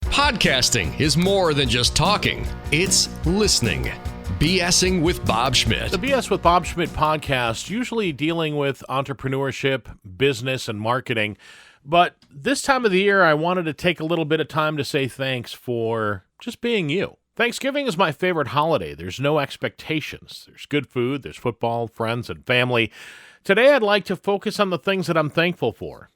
Podcasting is more than just talking. It's listening. BSing with Bob Schmidt. The BS with Bob Schmidt podcast, usually dealing with entrepreneurship, business, and marketing. But this time of the year, I wanted to take a little bit of time to say thanks for just being you. Thanksgiving is my favorite holiday. There's no expectations. There's good food, there's football, friends, and family. Today, I'd like to focus on the things that I'm thankful for.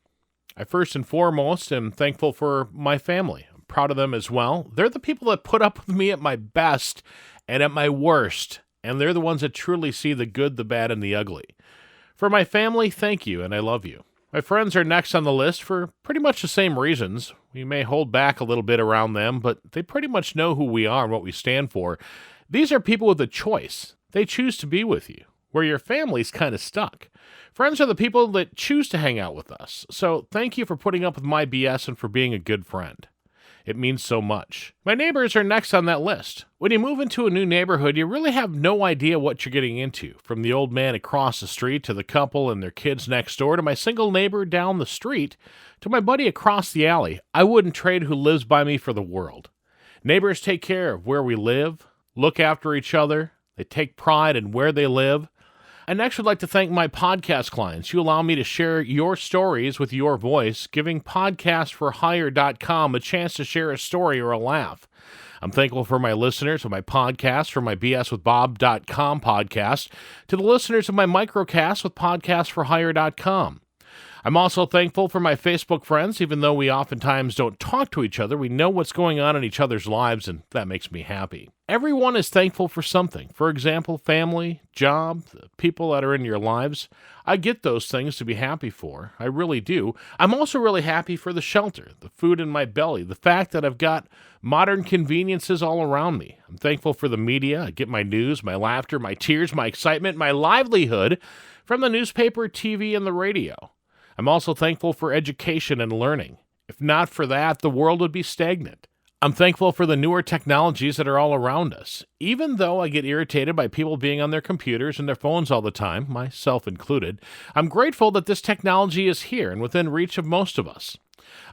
I first and foremost am thankful for my family. I'm proud of them as well. They're the people that put up with me at my best and at my worst, and they're the ones that truly see the good, the bad, and the ugly. For my family, thank you, and I love you. My friends are next on the list for pretty much the same reasons. We may hold back a little bit around them, but they pretty much know who we are and what we stand for. These are people with a choice. They choose to be with you, where your family's kind of stuck. Friends are the people that choose to hang out with us. So thank you for putting up with my BS and for being a good friend. It means so much. My neighbors are next on that list. When you move into a new neighborhood, you really have no idea what you're getting into. From the old man across the street to the couple and their kids next door to my single neighbor down the street to my buddy across the alley. I wouldn't trade who lives by me for the world. Neighbors take care of where we live, look after each other. They take pride in where they live. I next would like to thank my podcast clients. You allow me to share your stories with your voice, giving podcastforhire.com a chance to share a story or a laugh. I'm thankful for my listeners of my podcast, for my bswithbob.com podcast, to the listeners of my microcast with podcastforhire.com. I'm also thankful for my Facebook friends. Even though we oftentimes don't talk to each other, we know what's going on in each other's lives, and that makes me happy. Everyone is thankful for something. For example, family, job, the people that are in your lives. I get those things to be happy for. I really do. I'm also really happy for the shelter, the food in my belly, the fact that I've got modern conveniences all around me. I'm thankful for the media. I get my news, my laughter, my tears, my excitement, my livelihood from the newspaper, TV, and the radio. I'm also thankful for education and learning. If not for that, the world would be stagnant. I'm thankful for the newer technologies that are all around us. Even though I get irritated by people being on their computers and their phones all the time, myself included, I'm grateful that this technology is here and within reach of most of us.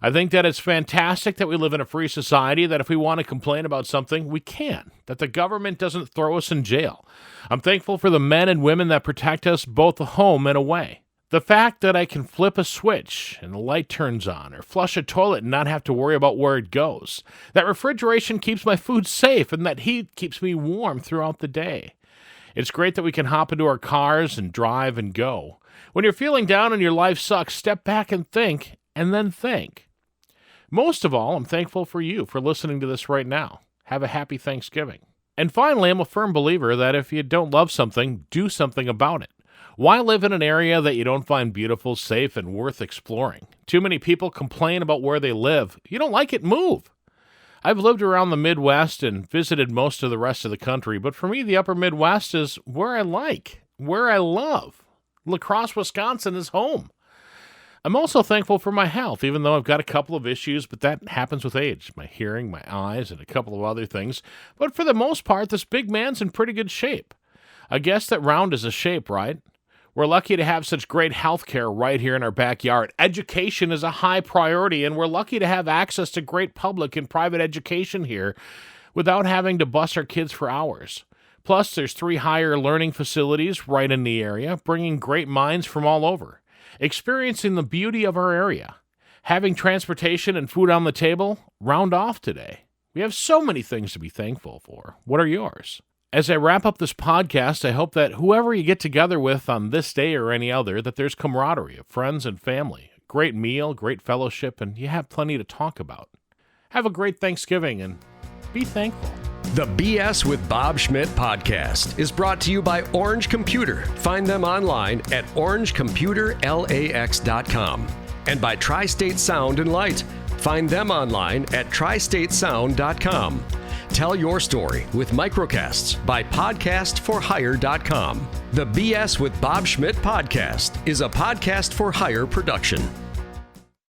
I think that it's fantastic that we live in a free society, that if we want to complain about something, we can, that the government doesn't throw us in jail. I'm thankful for the men and women that protect us both at home and away. The fact that I can flip a switch and the light turns on, or flush a toilet and not have to worry about where it goes. That refrigeration keeps my food safe and that heat keeps me warm throughout the day. It's great that we can hop into our cars and drive and go. When you're feeling down and your life sucks, step back and then think. Most of all, I'm thankful for you for listening to this right now. Have a happy Thanksgiving. And finally, I'm a firm believer that if you don't love something, do something about it. Why live in an area that you don't find beautiful, safe, and worth exploring? Too many people complain about where they live. You don't like it, move. I've lived around the Midwest and visited most of the rest of the country, but for me, the upper Midwest is where I like, where I love. La Crosse, Wisconsin is home. I'm also thankful for my health, even though I've got a couple of issues, but that happens with age. My hearing, my eyes, and a couple of other things. But for the most part, this big man's in pretty good shape. I guess that round is a shape, right? We're lucky to have such great health care right here in our backyard. Education is a high priority, and we're lucky to have access to great public and private education here without having to bus our kids for hours. Plus, there's 3 higher learning facilities right in the area, bringing great minds from all over. Experiencing the beauty of our area. Having transportation and food on the table, round off today. We have so many things to be thankful for. What are yours? As I wrap up this podcast, I hope that whoever you get together with on this day or any other, that there's camaraderie of friends and family, great meal, great fellowship, and you have plenty to talk about. Have a great Thanksgiving and be thankful. The BS with Bob Schmidt podcast is brought to you by Orange Computer. Find them online at orangecomputerlax.com. And by Tri-State Sound and Light. Find them online at tristatesound.com. Tell your story with microcasts by podcastforhire.com. The BS with Bob Schmidt podcast is a Podcast for Hire production.